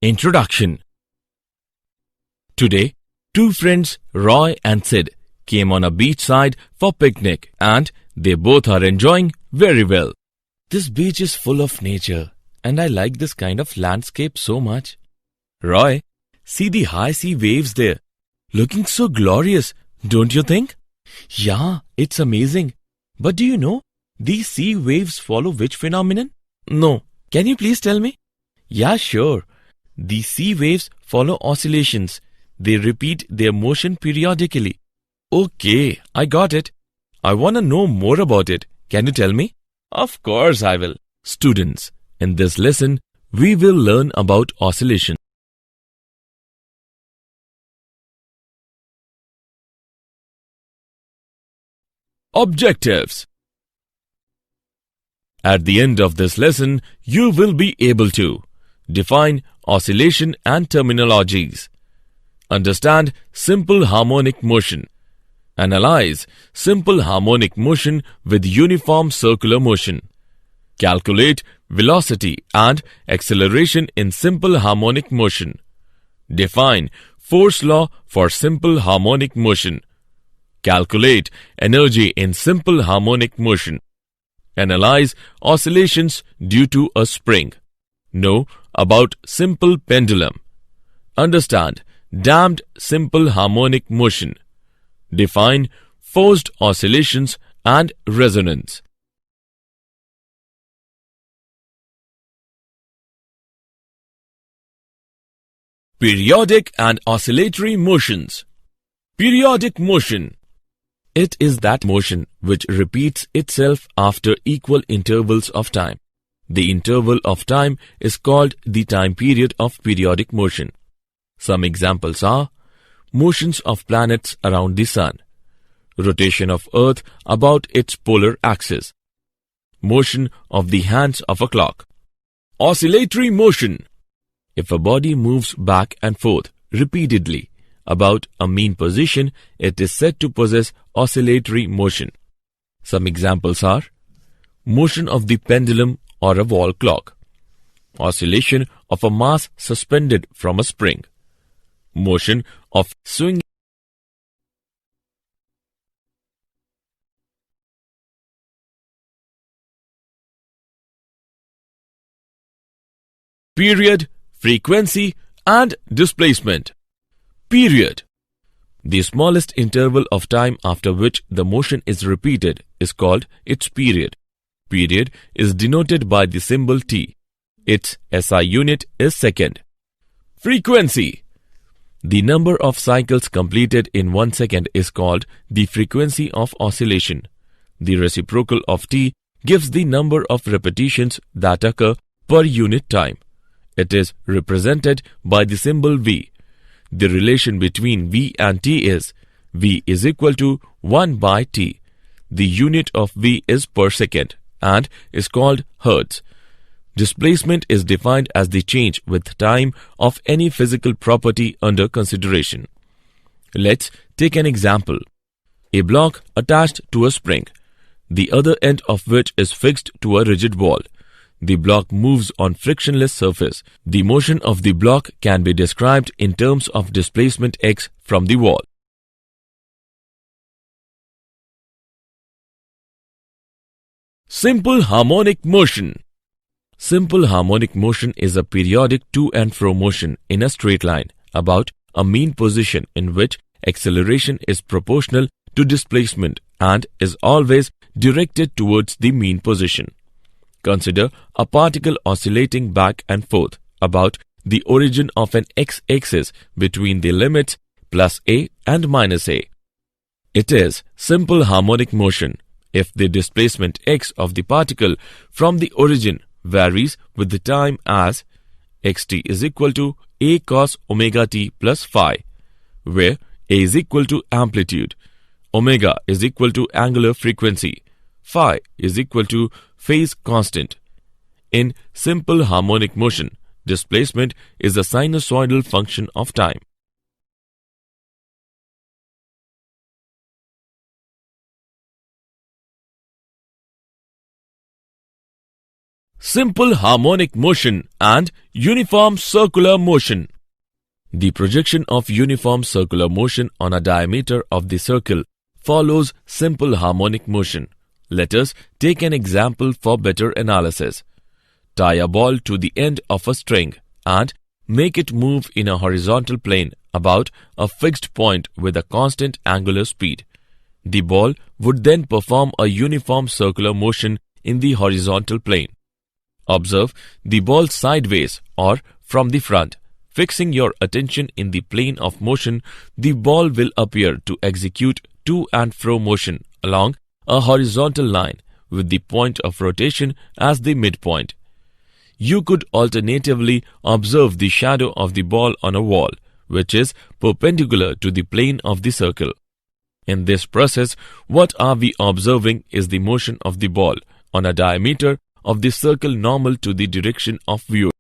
Introduction. Today, two friends, Roy and Sid, came on a beachside for picnic and they both are enjoying very well. This beach is full of nature and I like this kind of landscape so much. Roy, see the high sea waves there. Looking so glorious, don't you think? Yeah, it's amazing. But do you know, these sea waves follow which phenomenon? No. Can you please tell me? Yeah, sure. The sea waves follow oscillations. They repeat their motion periodically. Okay, I got it. I want to know more about it. Can you tell me? Of course I will. Students, in this lesson, we will learn about oscillation. Objectives. At the end of this lesson, you will be able to define oscillation and terminologies, understand simple harmonic motion, analyze simple harmonic motion with uniform circular motion, calculate velocity and acceleration in simple harmonic motion, define force law for simple harmonic motion, calculate energy in simple harmonic motion, analyze oscillations due to a spring, know about simple pendulum, understand damped simple harmonic motion, define forced oscillations and resonance. Periodic and oscillatory motions. Periodic motion. It is that motion which repeats itself after equal intervals of time. The interval of time is called the time period of periodic motion. Some examples are motions of planets around the Sun, rotation of Earth about its polar axis, motion of the hands of a clock. Oscillatory motion. If a body moves back and forth repeatedly about a mean position, it is said to possess oscillatory motion. Some examples are motion of the pendulum or a wall clock, oscillation of a mass suspended from a spring, motion of swinging. Period, frequency and displacement. Period. The smallest interval of time after which the motion is repeated is called its period. Period is denoted by the symbol T. Its SI unit is second. Frequency. The number of cycles completed in 1 second is called the frequency of oscillation. The reciprocal of T gives the number of repetitions that occur per unit time. It is represented by the symbol V. The relation between V and T is V is equal to 1 by T. The unit of V is per second and is called Hertz. Displacement is defined as the change with time of any physical property under consideration. Let's take an example. A block attached to a spring, the other end of which is fixed to a rigid wall. The block moves on frictionless surface. The motion of the block can be described in terms of displacement x from the wall. Simple harmonic motion. Simple harmonic motion is a periodic to and fro motion in a straight line about a mean position in which acceleration is proportional to displacement and is always directed towards the mean position. Consider a particle oscillating back and forth about the origin of an x-axis between the limits plus a and minus a. It is simple harmonic motion if the displacement x of the particle from the origin varies with the time as xt is equal to a cos omega t plus phi, where a is equal to amplitude, omega is equal to angular frequency, phi is equal to phase constant. In simple harmonic motion, displacement is a sinusoidal function of time. simple harmonic motion and uniform circular motion. The projection of uniform circular motion on a diameter of the circle follows simple harmonic motion. Let us take an example for better analysis. Tie a ball to the end of a string and make it move in a horizontal plane about a fixed point with a constant angular speed. The ball would then perform a uniform circular motion in the horizontal plane. Observe the ball sideways or from the front. Fixing your attention in the plane of motion, the ball will appear to execute to and fro motion along a horizontal line with the point of rotation as the midpoint. You could alternatively observe the shadow of the ball on a wall, which is perpendicular to the plane of the circle. In this process, what are we observing is the motion of the ball on a diameter of the circle normal to the direction of view.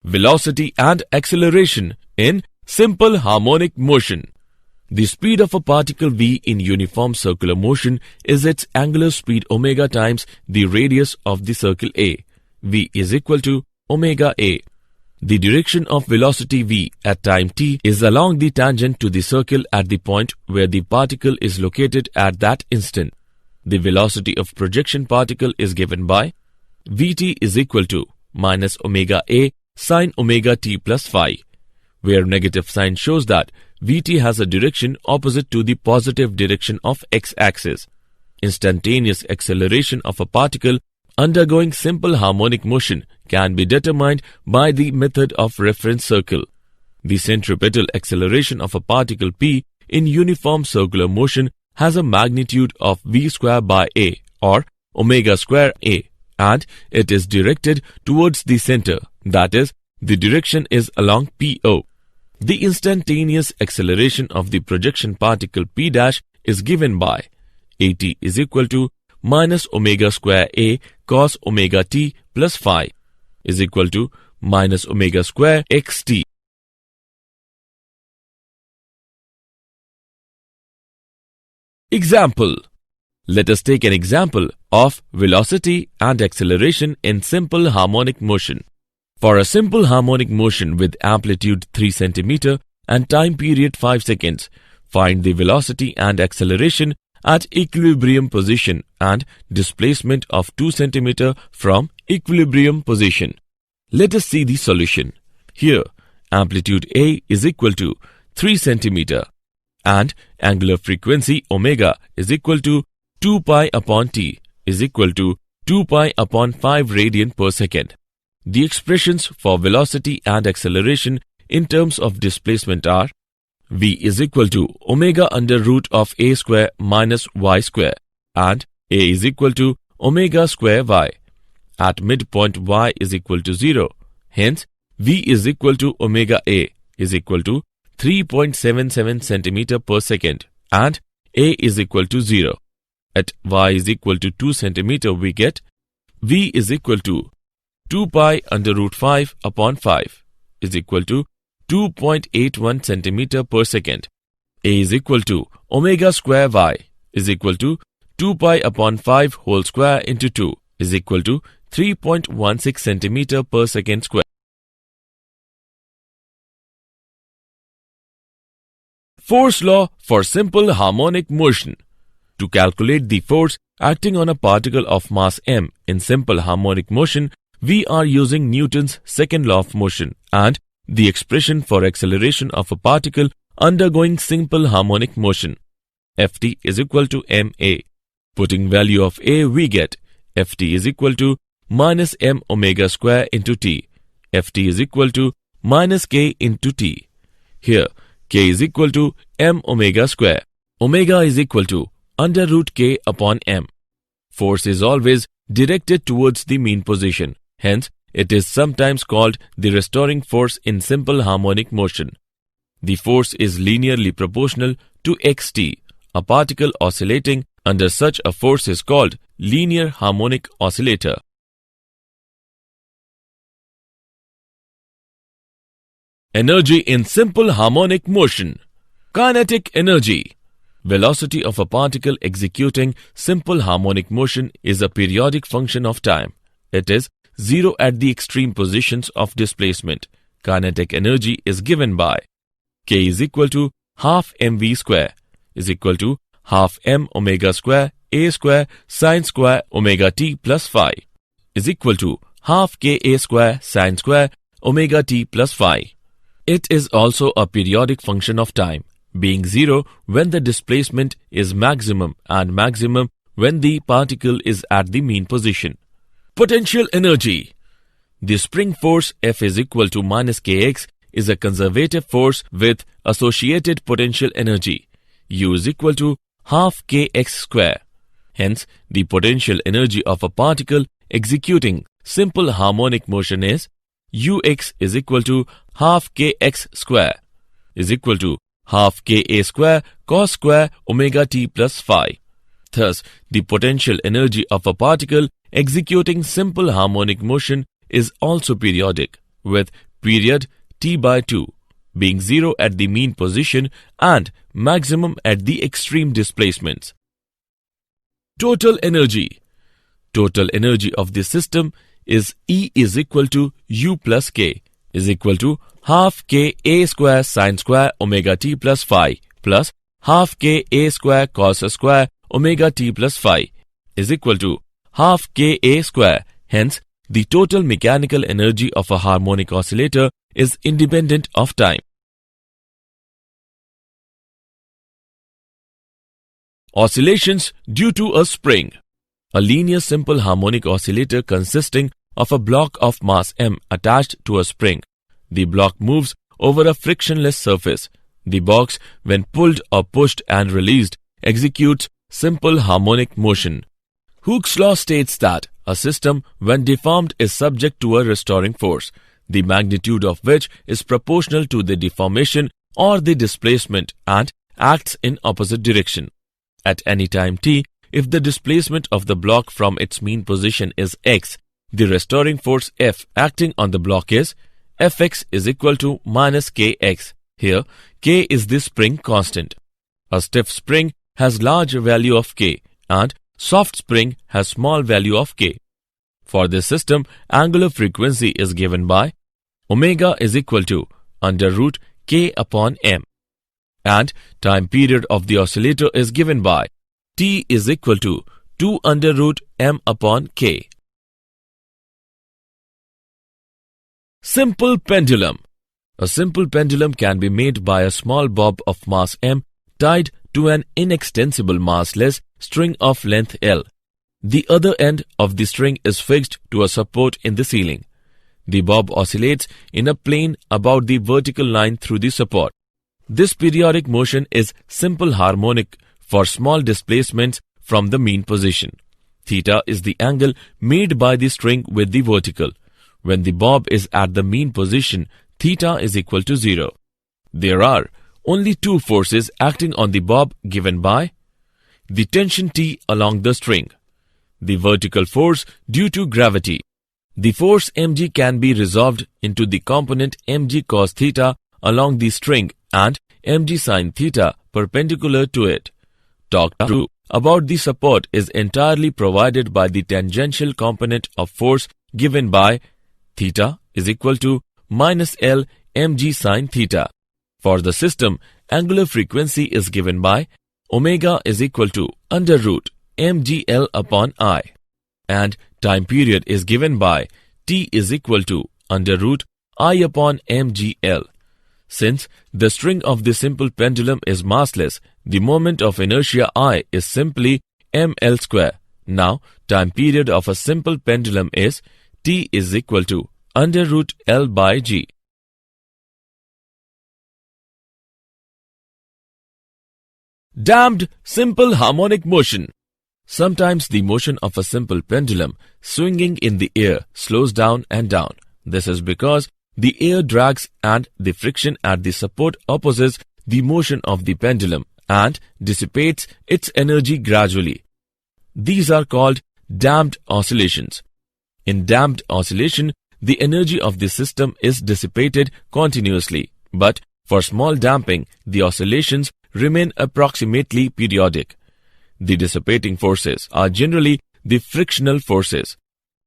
Velocity and acceleration in simple harmonic motion. The speed of a particle v in uniform circular motion is its angular speed omega times the radius of the circle A. V is equal to omega A. The direction of velocity v at time t is along the tangent to the circle at the point where the particle is located at that instant. The velocity of projection particle is given by Vt is equal to minus omega A sine omega t plus phi, where negative sign shows that Vt has a direction opposite to the positive direction of x-axis. Instantaneous acceleration of a particle undergoing simple harmonic motion can be determined by the method of reference circle. The centripetal acceleration of a particle p in uniform circular motion has a magnitude of v square by a or omega square a, and it is directed towards the center, that is, the direction is along PO. The instantaneous acceleration of the projection particle p dash is given by at is equal to minus omega square a cos omega t plus phi is equal to minus omega square xt. Example. Let us take an example of velocity and acceleration in simple harmonic motion. For a simple harmonic motion with amplitude 3 cm and time period 5 seconds, find the velocity and acceleration at equilibrium position and displacement of 2 cm from equilibrium position. Let us see the solution. Here, amplitude A is equal to 3 cm and angular frequency omega is equal to 2 pi upon t is equal to 2 pi upon 5 radian per second. The expressions for velocity and acceleration in terms of displacement are v is equal to omega under root of a square minus y square and a is equal to omega square y. At midpoint y is equal to 0. Hence, v is equal to omega a is equal to 3.77 cm per second and a is equal to 0. At y is equal to 2 cm we get v is equal to 2 pi under root 5 upon 5 is equal to 2.81 cm per second. A is equal to omega square y is equal to 2 pi upon 5 whole square into 2 is equal to 3.16 cm per second square. Force law for simple harmonic motion. To calculate the force acting on a particle of mass m in simple harmonic motion, we are using Newton's second law of motion and the expression for acceleration of a particle undergoing simple harmonic motion. Ft is equal to ma. Putting value of a, we get Ft is equal to minus m omega square into t. Ft is equal to minus k into t. Here, k is equal to m omega square. Omega is equal to under root k upon m. Force is always directed towards the mean position. Hence, it is sometimes called the restoring force in simple harmonic motion. The force is linearly proportional to xt. A particle oscillating under such a force is called linear harmonic oscillator. Energy in simple harmonic motion. Kinetic energy. Velocity of a particle executing simple harmonic motion is a periodic function of time. It is zero at the extreme positions of displacement. Kinetic energy is given by K is equal to half mv square is equal to half m omega square a square sine square omega t plus phi is equal to half k a square sine square omega t plus phi. It is also a periodic function of time, being zero when the displacement is maximum and maximum when the particle is at the mean position. Potential energy. The spring force F is equal to minus kx is a conservative force with associated potential energy. U is equal to half kx square. Hence, the potential energy of a particle executing simple harmonic motion is Ux is equal to half kx square is equal to half ka square cos square omega t plus phi. Thus, the potential energy of a particle executing simple harmonic motion is also periodic, with period t by 2 being zero at the mean position and maximum at the extreme displacements. Total energy. Total energy of the system is E is equal to U plus K is equal to half K A square sine square omega t plus phi plus half K A square cos square omega t plus phi is equal to half K A square. Hence, the total mechanical energy of a harmonic oscillator is independent of time. Oscillations due to a spring. A linear simple harmonic oscillator consisting of a block of mass m attached to a spring. The block moves over a frictionless surface. The box, when pulled or pushed and released, executes simple harmonic motion. Hooke's law states that a system, when deformed, is subject to a restoring force, the magnitude of which is proportional to the deformation or the displacement and acts in opposite direction. At any time t, if the displacement of the block from its mean position is x, the restoring force F acting on the block is Fx is equal to minus kx. Here, k is the spring constant. A stiff spring has large value of k and soft spring has small value of k. For this system, angular frequency is given by omega is equal to under root k upon m. And time period of the oscillator is given by t is equal to 2 under root m upon k. Simple pendulum. A simple pendulum can be made by a small bob of mass m tied to an inextensible massless string of length L. The other end of the string is fixed to a support in the ceiling. The bob oscillates in a plane about the vertical line through the support. This periodic motion is simple harmonic for small displacements from the mean position. Theta is the angle made by the string with the vertical. When the bob is at the mean position, theta is equal to 0. There are only two forces acting on the bob given by the tension T along the string, the vertical force due to gravity. The force mg can be resolved into the component mg cos theta along the string and mg sin theta perpendicular to it. Talk through about the support is entirely provided by the tangential component of force given by theta is equal to minus L mg sin theta. For the system, angular frequency is given by omega is equal to under root mgl upon I. And time period is given by t is equal to under root I upon mgl. Since the string of the simple pendulum is massless, the moment of inertia I is simply ml square. Now, time period of a simple pendulum is t is equal to under root L by g. Damped simple harmonic motion. Sometimes the motion of a simple pendulum swinging in the air slows down and down. This is because the air drags and the friction at the support opposes the motion of the pendulum and dissipates its energy gradually. These are called damped oscillations. In damped oscillation, the energy of the system is dissipated continuously, but For small damping, the oscillations remain approximately periodic. The dissipating forces are generally the frictional forces.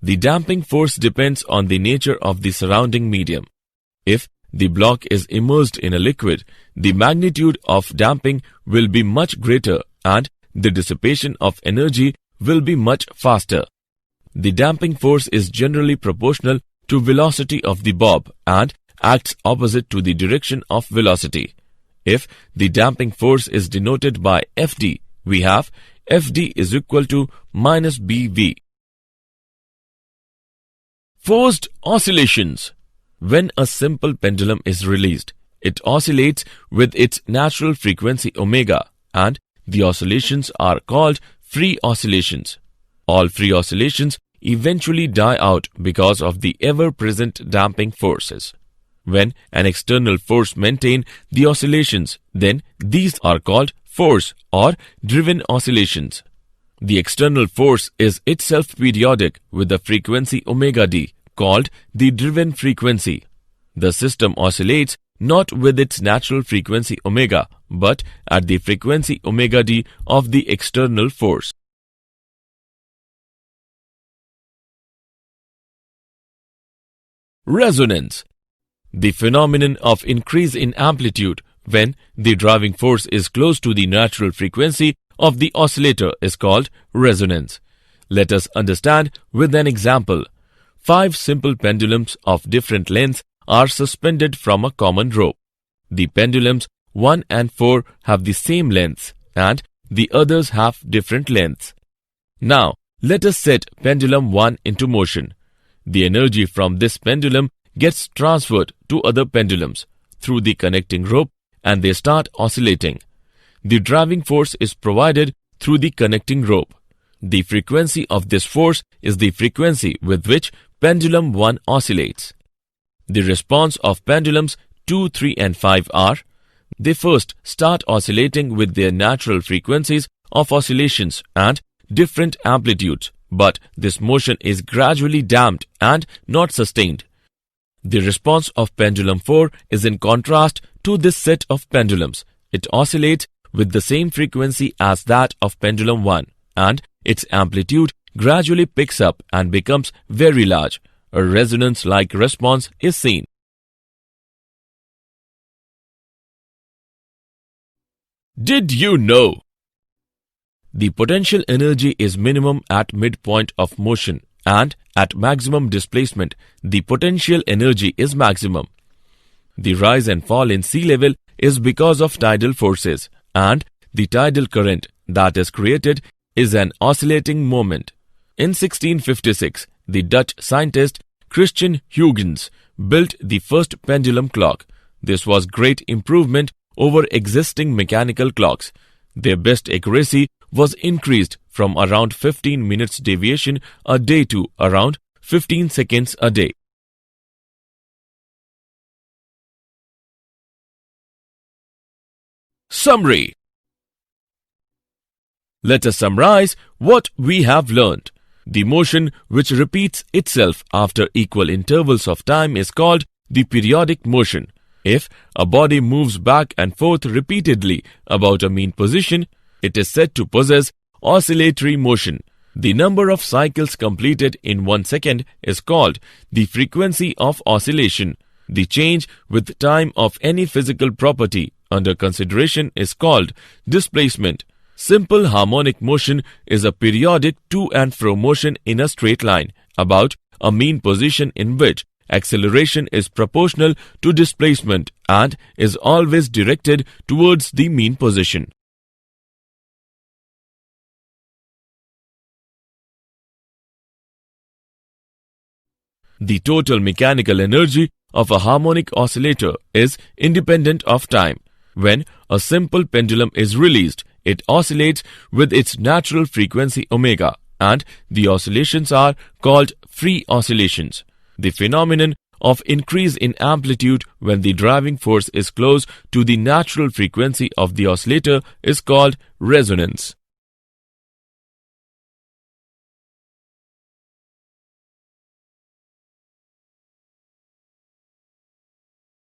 The damping force depends on the nature of the surrounding medium. If the block is immersed in a liquid, the magnitude of damping will be much greater and the dissipation of energy will be much faster. The damping force is generally proportional to velocity of the bob and acts opposite to the direction of velocity. If the damping force is denoted by Fd, we have Fd is equal to minus Bv. Forced oscillations. When a simple pendulum is released, it oscillates with its natural frequency omega, and the oscillations are called free oscillations. All free oscillations eventually die out because of the ever-present damping forces. When an external force maintains the oscillations, then these are called force or driven oscillations. The external force is itself periodic with a frequency omega d, called the driven frequency. The system oscillates not with its natural frequency omega, but at the frequency omega d of the external force. Resonance. The phenomenon of increase in amplitude when the driving force is close to the natural frequency of the oscillator is called resonance. Let us understand with an example. 5 simple pendulums of different lengths are suspended from a common rope. The pendulums 1 and 4 have the same lengths and the others have different lengths. Now, let us set pendulum 1 into motion. The energy from this pendulum gets transferred to other pendulums through the connecting rope and they start oscillating. The driving force is provided through the connecting rope. The frequency of this force is the frequency with which pendulum 1 oscillates. The response of pendulums 2, 3 and 5 are: they first start oscillating with their natural frequencies of oscillations and different amplitudes, but this motion is gradually damped and not sustained. The response of pendulum 4 is in contrast to this set of pendulums. It oscillates with the same frequency as that of pendulum 1 and its amplitude gradually picks up and becomes very large. A resonance-like response is seen. Did you know? The potential energy is minimum at midpoint of motion and at maximum displacement, the potential energy is maximum. The rise and fall in sea level is because of tidal forces, and the tidal current that is created is an oscillating moment. In 1656, the Dutch scientist Christian Huygens built the first pendulum clock. This was great improvement over existing mechanical clocks. Their best accuracy was increased from around 15 minutes deviation a day to around 15 seconds a day. Summary. Let us summarize what we have learned. The motion which repeats itself after equal intervals of time is called the periodic motion. If a body moves back and forth repeatedly about a mean position, it is said to possess oscillatory motion. The number of cycles completed in 1 second is called the frequency of oscillation. The change with time of any physical property under consideration is called displacement. Simple harmonic motion is a periodic to and fro motion in a straight line about a mean position in which acceleration is proportional to displacement and is always directed towards the mean position. The total mechanical energy of a harmonic oscillator is independent of time. When a simple pendulum is released, it oscillates with its natural frequency omega, and the oscillations are called free oscillations. The phenomenon of increase in amplitude when the driving force is close to the natural frequency of the oscillator is called resonance.